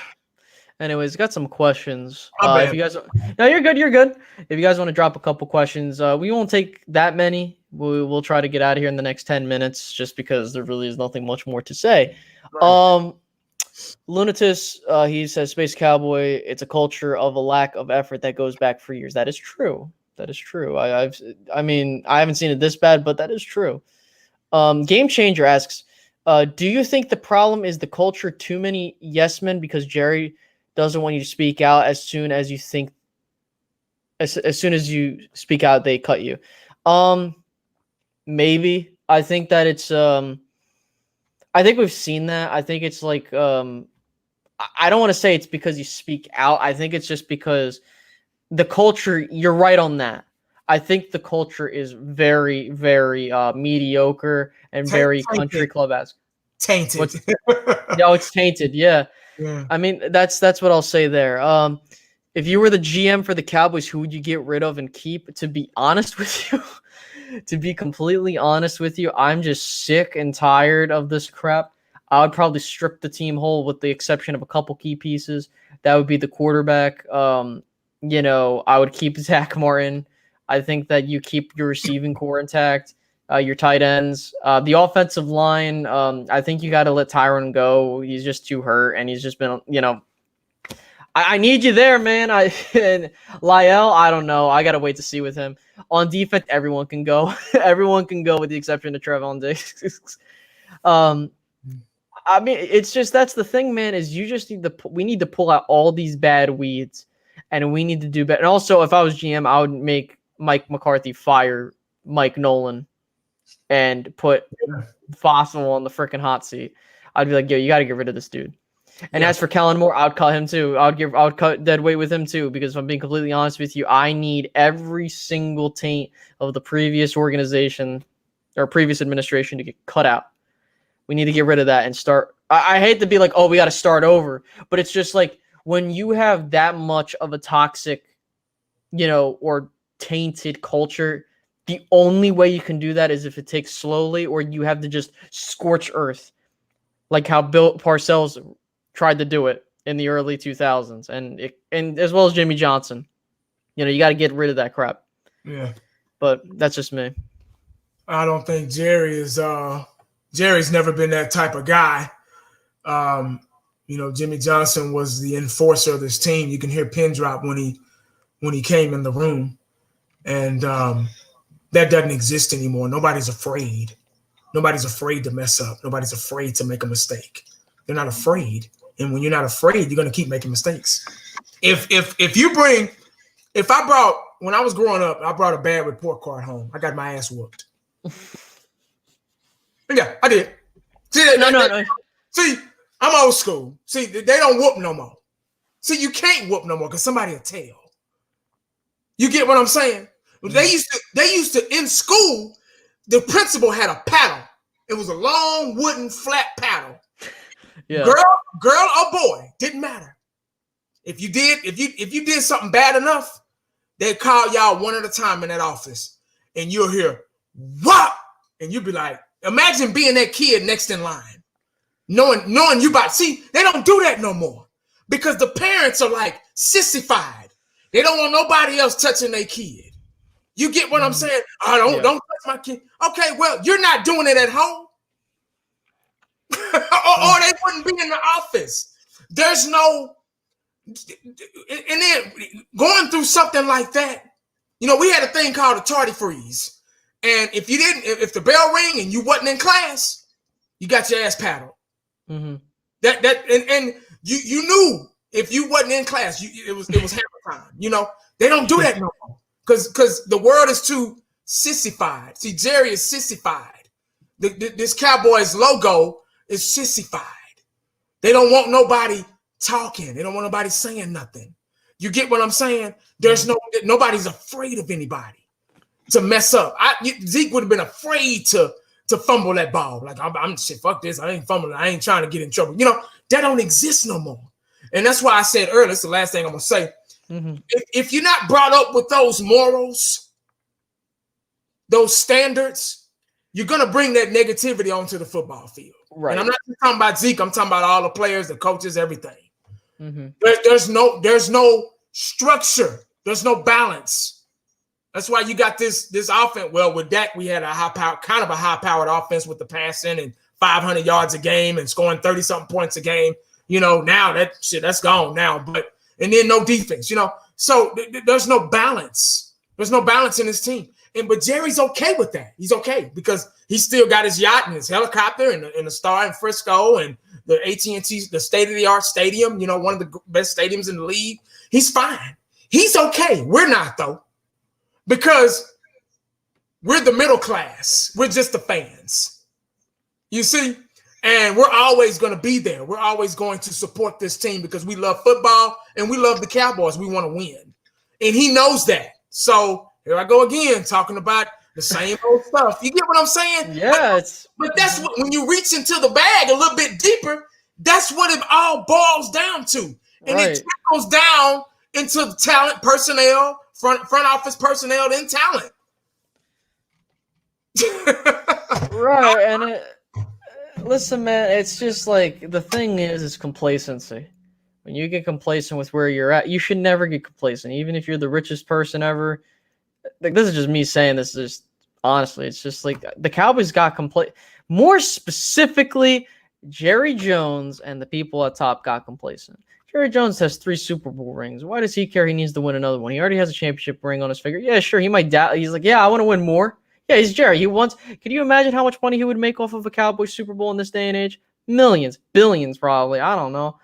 Anyways, got some questions. If you guys, no, you're good. You're good. If you guys want to drop a couple questions, we won't take that many. We'll try to get out of here in the next 10 minutes, just because there really is nothing much more to say. Right. Lunatus, he says, Space Cowboy, it's a culture of a lack of effort that goes back for years. That is true. That is true. I haven't seen it this bad, but that is true. Game Changer asks, do you think the problem is the culture too many yes men because Jerry doesn't want you to speak out as soon as you think, as soon as you speak out, they cut you? Maybe. I think that it's, I think we've seen that. I think it's like, I don't want to say it's because you speak out. I think it's just because the culture, you're right on that. I think the culture is very, very mediocre and very country club-esque. Tainted. No, it's tainted. Yeah. Yeah. I mean, that's what I'll say there. If you were the GM for the Cowboys, who would you get rid of and keep? To be honest with you, to be completely honest with you, I'm just sick and tired of this crap. I would probably strip the team whole with the exception of a couple key pieces. That would be the quarterback. I would keep Zach Martin. I think that you keep your receiving core intact, your tight ends. The offensive line, I think you got to let Tyron go. He's just too hurt, and he's just been, I need you there, man. And Lyle, I don't know. I got to wait to see with him. On defense, everyone can go. Everyone can go with the exception of Trevon Diggs. I mean, it's just that's the thing, man, is you just we need to pull out all these bad weeds, and we need to do better. And also, if I was GM, I would make Mike McCarthy fire Mike Nolan and put Fossil on the freaking hot seat. I'd be like, yo, you got to get rid of this dude. And as for Kellen Moore, I'd cut him too. I would cut dead weight with him too, because if I'm being completely honest with you, I need every single taint of the previous organization or previous administration to get cut out. We need to get rid of that and start. I hate to be like, oh, we got to start over, but it's just like when you have that much of a toxic, or tainted culture, the only way you can do that is if it takes slowly, or you have to just scorch earth, like how Bill Parcells tried to do it in the early 2000s, and as well as Jimmy Johnson. You got to get rid of that crap. Yeah, but that's just me. I don't think Jerry's never been that type of guy. Jimmy Johnson was the enforcer of this team. You can hear pin drop when he came in the room, and that doesn't exist anymore. Nobody's afraid. Nobody's afraid to mess up. Nobody's afraid to make a mistake. They're not afraid. And when you're not afraid, you're going to keep making mistakes. When I was growing up, I brought a bad report card home. I got my ass whooped. Yeah, I did. See, no. See, I'm old school. See, they don't whoop no more. See, you can't whoop no more because somebody will tell. You get what I'm saying? They used to in school, the principal had a paddle. It was a long wooden flat paddle. Yeah. Girl or boy, didn't matter. If you did something bad enough, they'd call y'all one at a time in that office, and you'll hear what, and you'll be like, imagine being that kid next in line, knowing you about. See, they don't do that no more because the parents are like sissified. They don't want nobody else touching their kid. You get what I'm saying? Don't touch my kid. Okay, well, you're not doing it at home. or they wouldn't be in the office. There's no, and then going through something like that, we had a thing called a tardy freeze. And if the bell rang and you wasn't in class, you got your ass paddled. Mm-hmm. And you knew if you wasn't in class, it was hammer time. They don't do that no more because the world is too sissified. See, Jerry is sissified. This Cowboys logo is sissified. They don't want nobody talking. They don't want nobody saying nothing. You get what I'm saying? Nobody's afraid of anybody to mess up. Zeke would have been afraid to fumble that ball. Like, I'm shit, fuck this. I ain't fumbling. I ain't trying to get in trouble. That don't exist no more. And that's why I said earlier, it's the last thing I'm going to say. Mm-hmm. If you're not brought up with those morals, those standards, you're going to bring that negativity onto the football field. Right. And I'm not just talking about Zeke. I'm talking about all the players, the coaches, everything. Mm-hmm. There's no structure. There's no balance. That's why you got this offense. Well, with Dak, we had a high-powered offense with the passing and 500 yards a game and scoring 30-something points a game. Now that's gone now. And then no defense. So there's no balance. There's no balance in his team. But Jerry's okay with that. He's okay because he's still got his yacht and his helicopter and the Star in Frisco and the AT&T, the state-of-the-art stadium, one of the best stadiums in the league. He's fine. He's okay. We're not, though, because we're the middle class. We're just the fans. You see? And we're always going to be there. We're always going to support this team because we love football and we love the Cowboys. We want to win. And he knows that. So here I go again, talking about The same old stuff. You get what I'm saying? Yeah, but that's what, when you reach into the bag a little bit deeper, that's what it all boils down to. And it trickles down into the talent, personnel, front office personnel, then talent. Right. And listen, man, it's just like the thing is complacency. When you get complacent with where you're at, you should never get complacent, even if you're the richest person ever. Like, this is just me saying this. Just honestly, it's just like the Cowboys got complacent. More specifically, Jerry Jones and the people at top got complacent. Jerry Jones has 3 Super Bowl rings. Why does he care? He needs to win another one. He already has a championship ring on his finger. Yeah, sure, he might doubt. He's like, yeah, I want to win more. Yeah, he's Jerry. He wants. Can you imagine how much money he would make off of a Cowboys Super Bowl in this day and age? Millions, billions, probably. I don't know.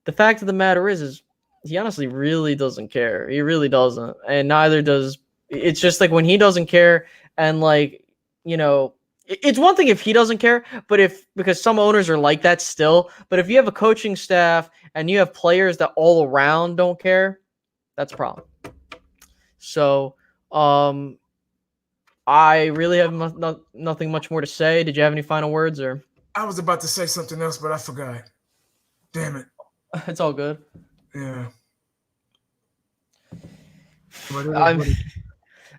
The fact of the matter is he honestly really doesn't care. He really doesn't, and neither does. It's just like when he doesn't care, and like, you know, it's one thing if he doesn't care, but because some owners are like that still. But if you have a coaching staff and you have players that all around don't care, that's a problem. So, I really have nothing much more to say. Did you have any final words, or? I was about to say something else, but I forgot. Damn it. It's all good. Yeah.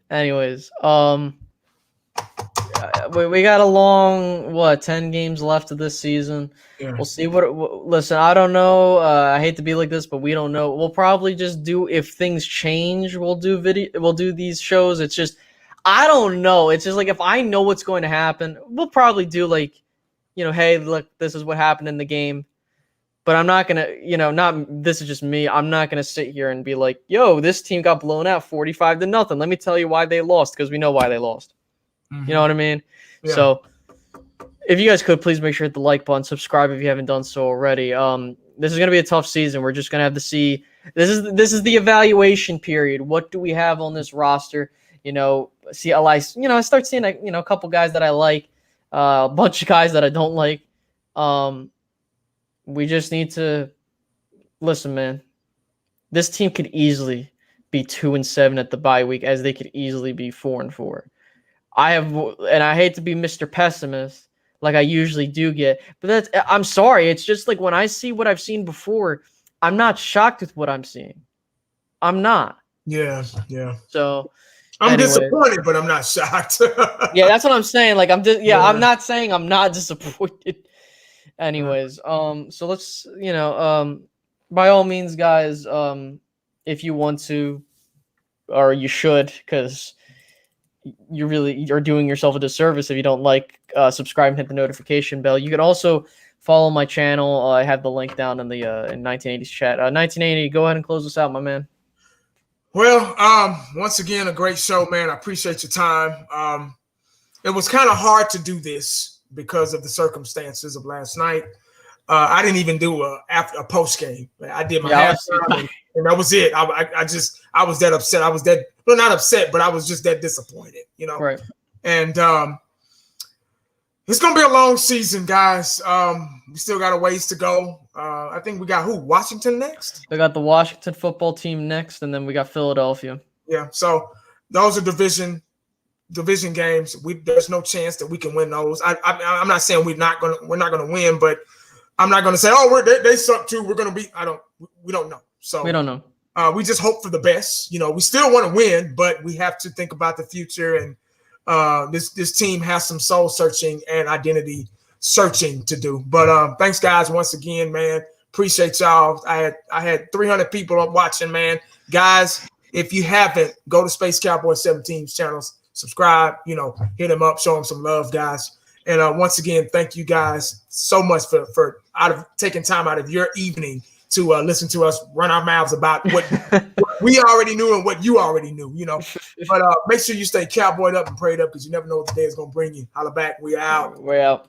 Anyways, we got a long 10 games left of this season. Yeah. We'll see listen, I don't know. I hate to be like this, but we don't know. We'll probably just do, if things change, we'll do these shows. It's just, I don't know. It's just like, if I know what's going to happen, we'll probably do like, hey, look, this is what happened in the game. But I'm not going to, this is just me. I'm not going to sit here and be like, yo, this team got blown out 45-0. Let me tell you why they lost, because we know why they lost. Mm-hmm. You know what I mean? Yeah. So if you guys could, please make sure to hit the like button, subscribe if you haven't done so already. This is going to be a tough season. We're just going to have to see. This is the evaluation period. What do we have on this roster? I start seeing a couple guys that I like, a bunch of guys that I don't like. We just need to listen, man. This team could easily be 2-7 at the bye week, as they could easily be 4-4. I hate to be Mr. Pessimist like I usually do get, but I'm sorry. It's just like when I see what I've seen before, I'm not shocked with what I'm seeing. I'm not. Yeah. So I'm disappointed, but I'm not shocked. Yeah, that's what I'm saying. Like I'm not saying I'm not disappointed. Anyways, so let's, by all means, guys, if you want to, or you should, because you're doing yourself a disservice if you don't like, subscribe and hit the notification bell. You can also follow my channel. I have the link down in the in 1980s chat. 1980, go ahead and close us out, my man. Well, once again, a great show, man. I appreciate your time. It was kind of hard to do this because of the circumstances of last night. I didn't even do a post game. I did my halftime, and that was it. I was that upset. I was not upset, but I was just that disappointed, Right. And it's gonna be a long season, guys. We still got a ways to go. I think we got Washington next. We got the Washington football team next, and then we got Philadelphia. Yeah. So those are division games. There's no chance that we can win those. I'm not saying we're not gonna win, but I'm not gonna say, they suck too. We're gonna be. We don't know. So we don't know. We just hope for the best. We still want to win, but we have to think about the future. And this team has some soul searching and identity searching to do. But thanks, guys, once again, man. Appreciate y'all. I had 300 people watching, man. Guys, if you haven't, go to Space Cowboys 17's channels. Subscribe, hit them up, show them some love, guys. And once again, thank you guys so much for taking time out of your evening to listen to us run our mouths about what we already knew and what you already knew, But make sure you stay cowboyed up and prayed up, because you never know what the day is going to bring you. Holla back. We out. We're out.